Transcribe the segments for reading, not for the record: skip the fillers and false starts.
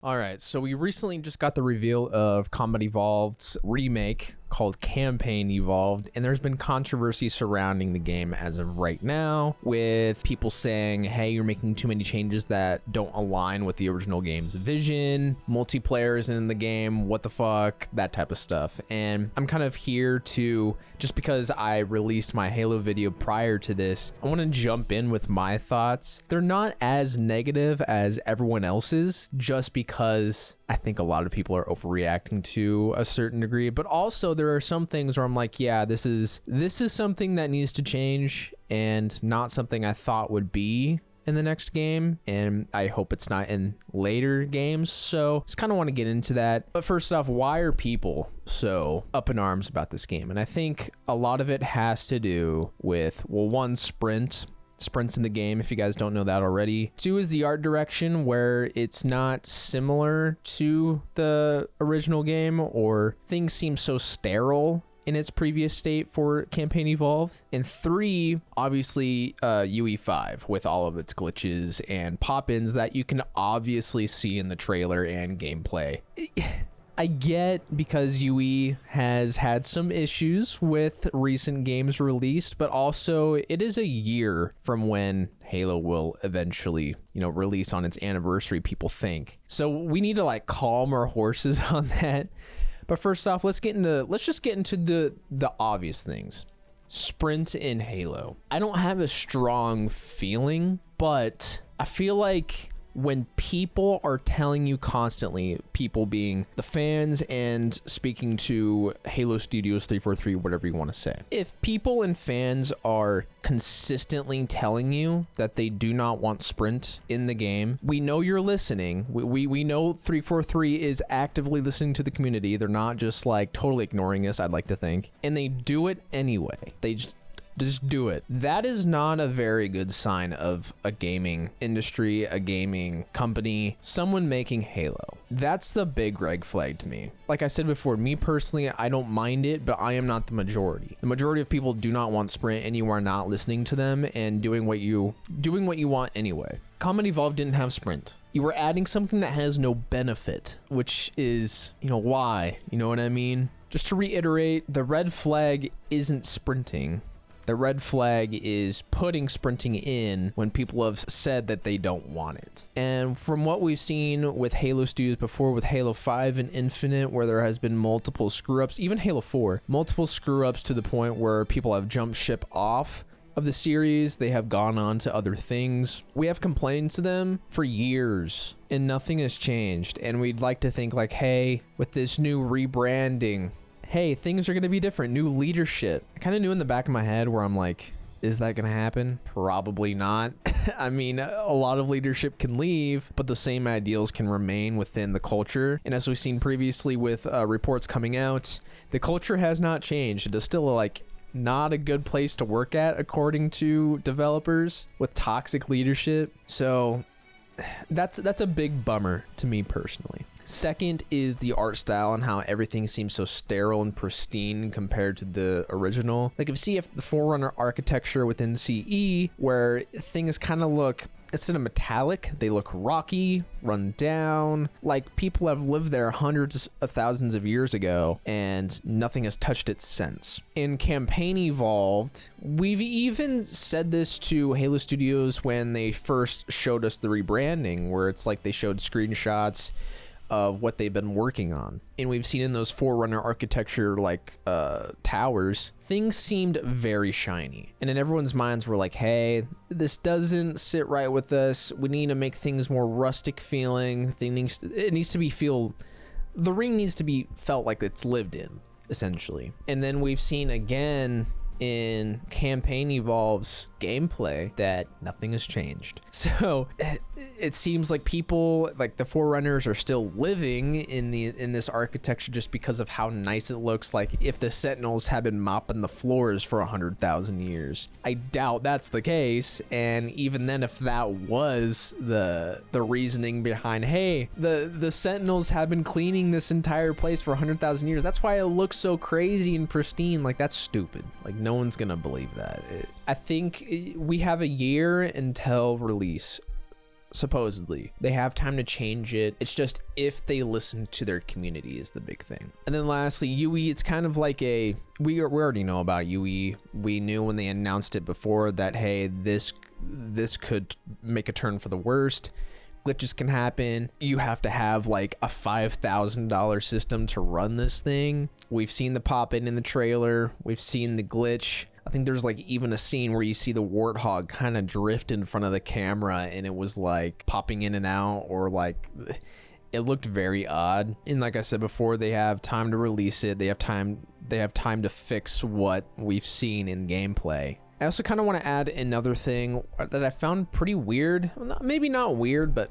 All right, so we recently just got the reveal of Combat Evolved's remake called Campaign Evolved, and there's been controversy surrounding the game as of right now, with people saying, hey, you're making too many changes that don't align with the original game's vision, multiplayer isn't in the game, what the fuck, that type of stuff. And I'm kind of here to, just because I released my Halo video prior to this, I want to jump in with my thoughts. They're not as negative as everyone else's, just because I think a lot of people are overreacting to a certain degree, but also there are some things where I'm like, yeah, this is something that needs to change and not something I thought would be in the next game, and I hope it's not in later games. So just kind of want to get into that. But first off, why are people so up in arms about this game? And I think a lot of it has to do with, well, one, sprints in the game, if you guys don't know that already. Two is the art direction, where it's not similar to the original game, or things seem so sterile in its previous state for Campaign Evolved. And three, obviously UE5 with all of its glitches and pop-ins that you can obviously see in the trailer and gameplay. I get, because UE has had some issues with recent games released, but also it is a year from when Halo will eventually, release on its anniversary, people think. So we need to calm our horses on that. But first off, let's just get into the obvious things. Sprint in Halo. I don't have a strong feeling, but I feel like when people are telling you constantly, people being the fans and speaking to Halo Studios 343, whatever you want to say, if people and fans are consistently telling you that they do not want sprint in the game, we know you're listening. We know 343 is actively listening to the community. They're not just totally ignoring us, I'd like to think, and they do it anyway. They just do it. That is not a very good sign of a gaming industry, a gaming company, someone making Halo. That's the big red flag to me. Like I said before, me personally, I don't mind it, but I am not the majority. The majority of people do not want sprint, and you are not listening to them and doing what you want anyway. Combat Evolved didn't have sprint. You were adding something that has no benefit, which is, why? You know what I mean? Just to reiterate, the red flag isn't sprinting. The red flag is putting sprinting in when people have said that they don't want it. And from what we've seen with Halo Studios before, with Halo 5 and Infinite, where there has been multiple screw-ups, even Halo 4, multiple screw-ups to the point where people have jumped ship off of the series, they have gone on to other things. We have complained to them for years, and nothing has changed. And we'd like to think hey, with this new rebranding, hey, things are going to be different, new leadership. I kind of knew in the back of my head where I'm like, is that going to happen? Probably not. I mean, a lot of leadership can leave, but the same ideals can remain within the culture. And as we've seen previously with reports coming out, the culture has not changed. It is still not a good place to work at, according to developers, with toxic leadership. So that's a big bummer to me personally. Second is the art style and how everything seems so sterile and pristine compared to the original. If you see the Forerunner architecture within CE, where things kind of look, instead of metallic, they look rocky, run down, like people have lived there hundreds of thousands of years ago, and nothing has touched it since. In Campaign Evolved, we've even said this to Halo Studios when they first showed us the rebranding, where it's they showed screenshots of what they've been working on. And we've seen in those Forerunner architecture towers, things seemed very shiny. And in everyone's minds were hey, this doesn't sit right with us. We need to make things more rustic feeling. The ring needs to be felt like it's lived in, essentially. And then we've seen again in Campaign Evolved's gameplay that nothing has changed. So it seems like people, the Forerunners, are still living in this architecture just because of how nice it looks. If the Sentinels have been mopping the floors for 100,000 years, I doubt that's the case. And even then, if that was the reasoning behind, hey, the Sentinels have been cleaning this entire place for 100,000 years, that's why it looks so crazy and pristine. That's stupid. No one's gonna believe that. I think we have a year until release supposedly. They have time to change it. It's just if they listen to their community is the big thing. And then lastly, UE, it's kind of like we already know about UE. We knew when they announced it before that, hey, this could make a turn for the worst. Glitches can happen. You have to have like a $5,000 system to run this thing. We've seen the pop-in in the trailer. We've seen the glitch. I think there's like even a scene where you see the warthog kind of drift in front of the camera and it was like popping in and out, or like it looked very odd. And like I said before, they have time to release it. They have time to fix what we've seen in gameplay. I also kind of want to add another thing that I found pretty weird. Maybe not weird, but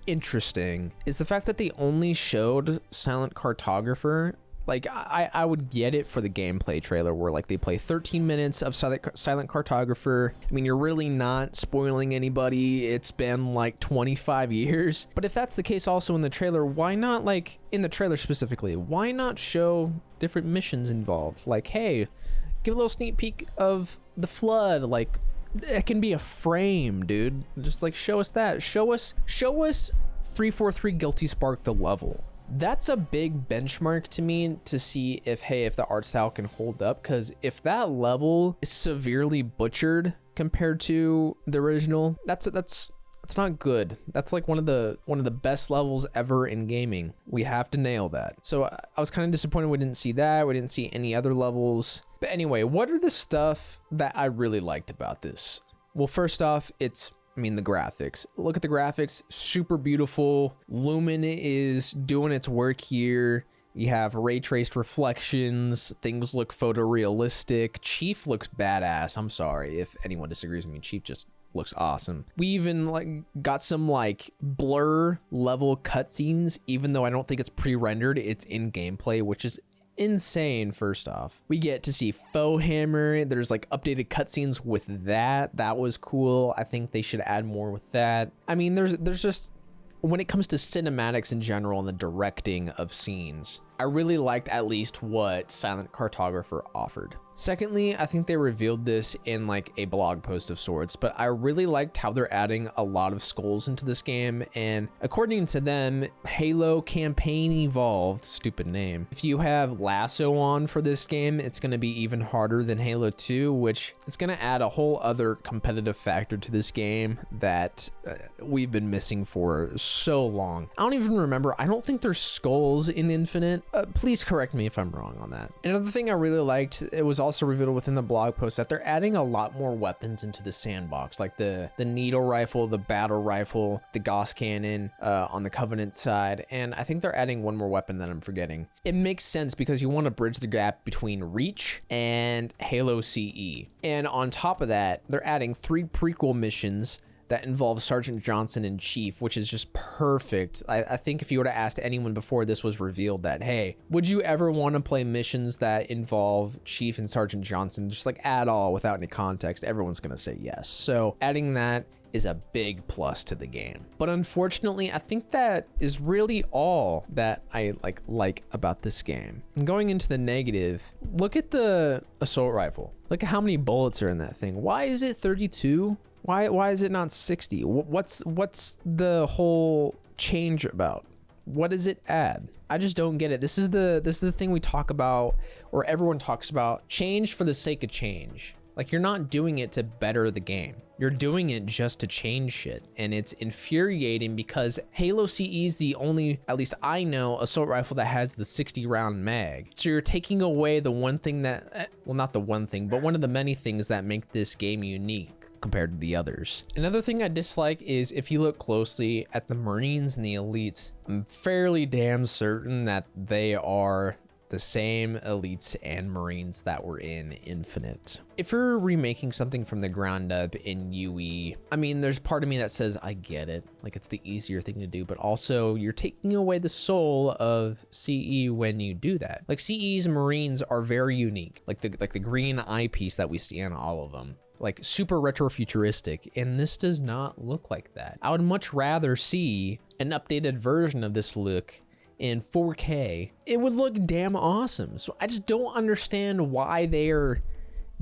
interesting, is the fact that they only showed Silent Cartographer. Like, I would get it for the gameplay trailer where like they play 13 minutes of Silent Cartographer. I mean, you're really not spoiling anybody. It's been like 25 years. But if that's the case also in the trailer, why not, like in the trailer specifically, why not show different missions involved? Like, hey, give a little sneak peek of the flood. Like, it can be a frame, dude. Just like show us that. Show us 343 Guilty Spark the level. That's a big benchmark to me to see if the art style can hold up, because if that level is severely butchered compared to the original, that's not good. That's like one of the best levels ever in gaming. We have to nail that. So I was kind of disappointed we didn't see that. We didn't see any other levels. But anyway, what are the stuff that I really liked about this? Well, first off, the graphics. Look at the graphics, super beautiful. Lumen is doing its work here. You have ray traced reflections. Things look photorealistic. Chief looks badass. I'm sorry if anyone disagrees with me. Chief just looks awesome. We even like got some like blur level cutscenes, even though I don't think it's pre-rendered. It's in gameplay, which is insane. First off, we get to see Foe Hammer. There's like updated cutscenes with that was cool. I think they should add more with that. I mean, there's just, when it comes to cinematics in general and the directing of scenes, I really liked at least what Silent Cartographer offered. Secondly, I think they revealed this in like a blog post of sorts, but I really liked how they're adding a lot of skulls into this game. And according to them, Halo Campaign Evolved, stupid name. If you have Lasso on for this game, it's going to be even harder than Halo 2, which is going to add a whole other competitive factor to this game that we've been missing for so long. I don't even remember. I don't think there's skulls in Infinite. Please correct me if I'm wrong on that. Another thing I really liked, it was also revealed within the blog post, that they're adding a lot more weapons into the sandbox, like the needle rifle, the battle rifle, the Gauss cannon on the Covenant side, and I think they're adding one more weapon that I'm forgetting. It makes sense because you want to bridge the gap between Reach and Halo CE. And on top of that, they're adding 3 prequel missions that involves Sergeant Johnson and Chief, which is just perfect. I think if you would have asked anyone before this was revealed that, hey, would you ever want to play missions that involve Chief and Sergeant Johnson, just like at all without any context, everyone's gonna say yes. So adding that is a big plus to the game. But unfortunately, I think that is really all that I like about this game. And going into the negative, look at the assault rifle. Look at how many bullets are in that thing. Why is it 32? Why is it not 60? What's the whole change about? What does it add? I just don't get it. This is the thing we talk about, or everyone talks about, change for the sake of change. Like, you're not doing it to better the game. You're doing it just to change shit. And it's infuriating because Halo CE is the only, at least I know, assault rifle that has the 60 round mag. So you're taking away the one thing that, well, not the one thing, but one of the many things that make this game unique compared to the others. Another thing I dislike is if you look closely at the Marines and the Elites, I'm fairly damn certain that they are the same Elites and Marines that were in Infinite. If you're remaking something from the ground up in UE, I mean, there's part of me that says I get it, like it's the easier thing to do, but also you're taking away the soul of CE when you do that. Like, CE's Marines are very unique, like the green eyepiece that we see on all of them, like super retro futuristic, and this does not look like that. I would much rather see an updated version of this look in 4K. It would look damn awesome. So I just don't understand why they're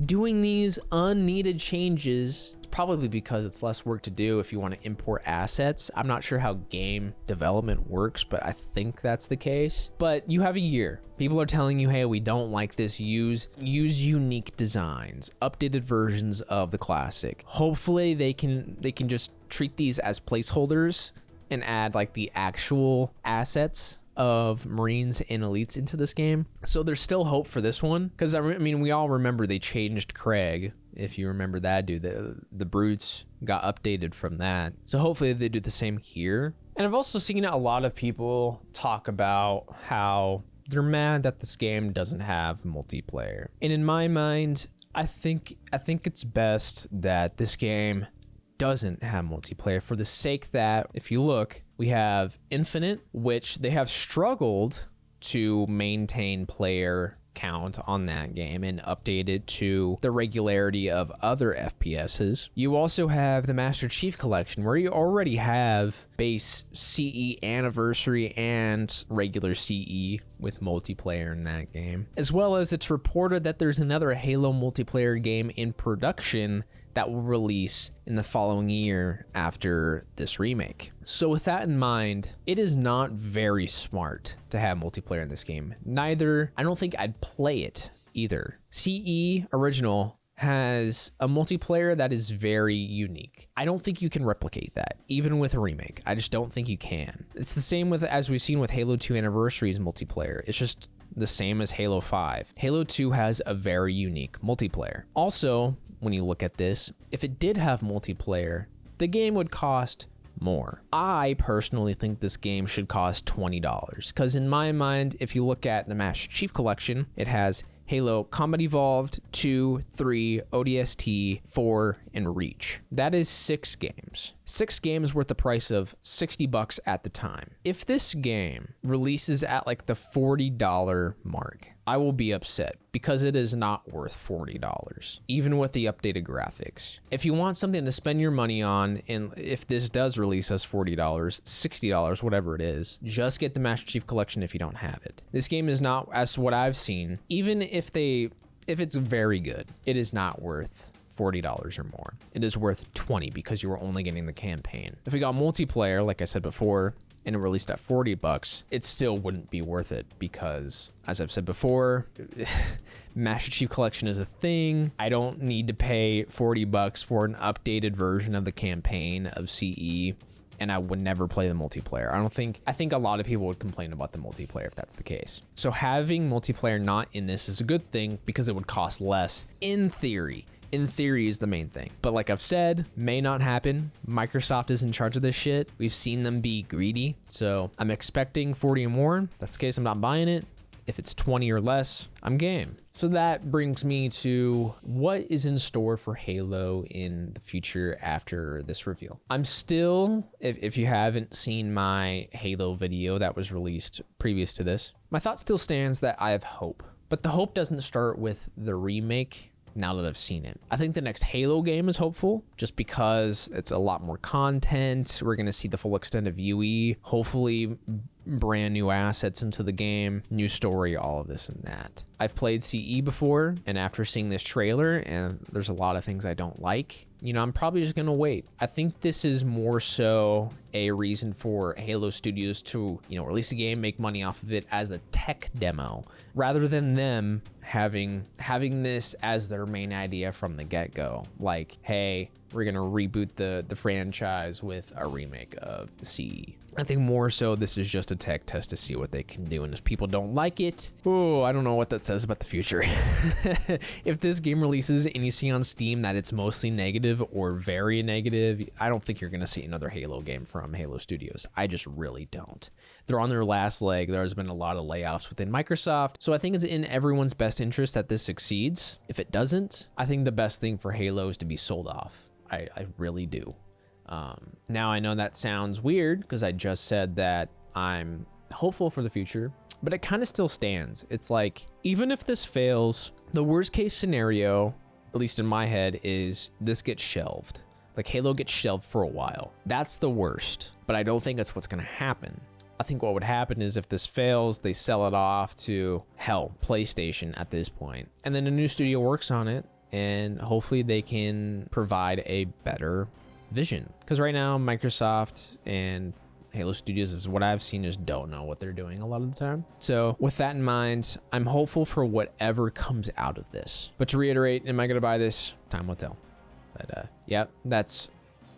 doing these unneeded changes probably because it's less work to do if you want to import assets. I'm not sure how game development works, but I think that's the case. But you have a year. People are telling you, hey, we don't like this. Use unique designs, updated versions of the classic. Hopefully they can just treat these as placeholders and add like the actual assets of Marines and Elites into this game. So there's still hope for this one, because I mean, we all remember they changed Craig. If you remember that dude, the brutes got updated from that. So hopefully they do the same here. And I've also seen a lot of people talk about how they're mad that this game doesn't have multiplayer. And in my mind, I think it's best that this game doesn't have multiplayer, for the sake that, if you look, we have Infinite, which they have struggled to maintain player count on that game and update it to the regularity of other FPSs. You also have the Master Chief Collection, where you already have base CE Anniversary and regular CE with multiplayer in that game, as well as it's reported that there's another Halo multiplayer game in production that will release in the following year after this remake. So with that in mind, it is not very smart to have multiplayer in this game. Neither, I don't think I'd play it either. CE Original has a multiplayer that is very unique. I don't think you can replicate that, even with a remake. I just don't think you can. It's the same with, as we've seen with Halo 2 Anniversary's multiplayer. It's just the same as Halo 5. Halo 2 has a very unique multiplayer. Also, when you look at this, if it did have multiplayer, the game would cost more. I personally think this game should cost $20, because in my mind, if you look at the Master Chief Collection, it has Halo Combat Evolved, 2, 3, ODST, 4, and Reach. That is 6 games. 6 games worth the price of $60 at the time. If this game releases at like the $40 mark, I will be upset, because it is not worth $40, even with the updated graphics. If you want something to spend your money on, and if this does release as $40, $60, whatever it is, just get the Master Chief Collection if you don't have it. This game is not, as what I've seen, even if it's very good, it is not worth $40 or more. It is worth $20, because you are only getting the campaign. If we got multiplayer, like I said before, and it released at $40, it still wouldn't be worth it, because, as I've said before, Master Chief Collection is a thing. I don't need to pay $40 for an updated version of the campaign of CE, and I would never play the multiplayer. I think a lot of people would complain about the multiplayer if that's the case. So having multiplayer not in this is a good thing, because it would cost less in theory. In theory is the main thing. But like I've said, may not happen. Microsoft is in charge of this shit. We've seen them be greedy. So I'm expecting 40 or more. If that's the case, I'm not buying it. If it's 20 or less, I'm game. So that brings me to what is in store for Halo in the future after this reveal. I'm still, if you haven't seen my Halo video that was released previous to this, my thought still stands that I have hope. But the hope doesn't start with the remake. Now that I've seen it, I think the next Halo game is hopeful, just because it's a lot more content. We're going to see the full extent of UE, hopefully brand new assets into the game, new story, all of this and that. I've played CE before, and after seeing this trailer, and there's a lot of things I don't like, I'm probably just gonna wait. I think this is more so a reason for Halo Studios to, release a game, make money off of it as a tech demo, rather than them having this as their main idea from the get-go. Like, hey, we're gonna reboot the franchise with a remake of CE. I think more so this is just a tech test to see what they can do, and if people don't like it, I don't know what that says about the future. If this game releases and you see on Steam that it's mostly negative or very negative, I don't think you're gonna see another Halo game from Halo Studios. I just really don't. They're on their last leg. There's been a lot of layoffs within Microsoft, so I think it's in everyone's best interest that this succeeds. If it doesn't, I think the best thing for Halo is to be sold off. I really do. Now I know that sounds weird, because I just said that I'm hopeful for the future, but it kind of still stands. It's like, even if this fails, the worst case scenario, at least in my head, is this gets shelved. Like, Halo gets shelved for a while. That's the worst, but I don't think that's what's going to happen. I think what would happen is, if this fails, they sell it off to, hell, PlayStation at this point, and then a new studio works on it, and hopefully they can provide a better vision. Because right now, Microsoft and Halo Studios is what I've seen, just don't know what they're doing a lot of the time. So with that in mind, I'm hopeful for whatever comes out of this. But to reiterate, am I going to buy this? Time will tell. But yeah, that's...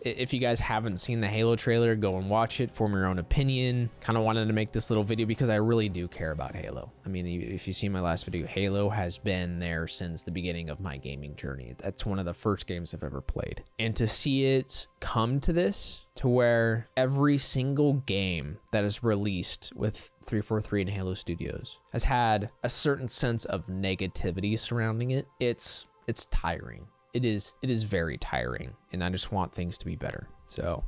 If you guys haven't seen the Halo trailer, go and watch it, form your own opinion. Kind of wanted to make this little video because I really do care about Halo. I mean, if you see my last video, Halo has been there since the beginning of my gaming journey. That's one of the first games I've ever played. And to see it come to this, to where every single game that is released with 343 and Halo Studios has had a certain sense of negativity surrounding it, it's tiring. It is very tiring, and I just want things to be better. So,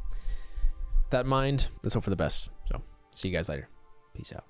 with that in mind, let's hope for the best. So, see you guys later. Peace out.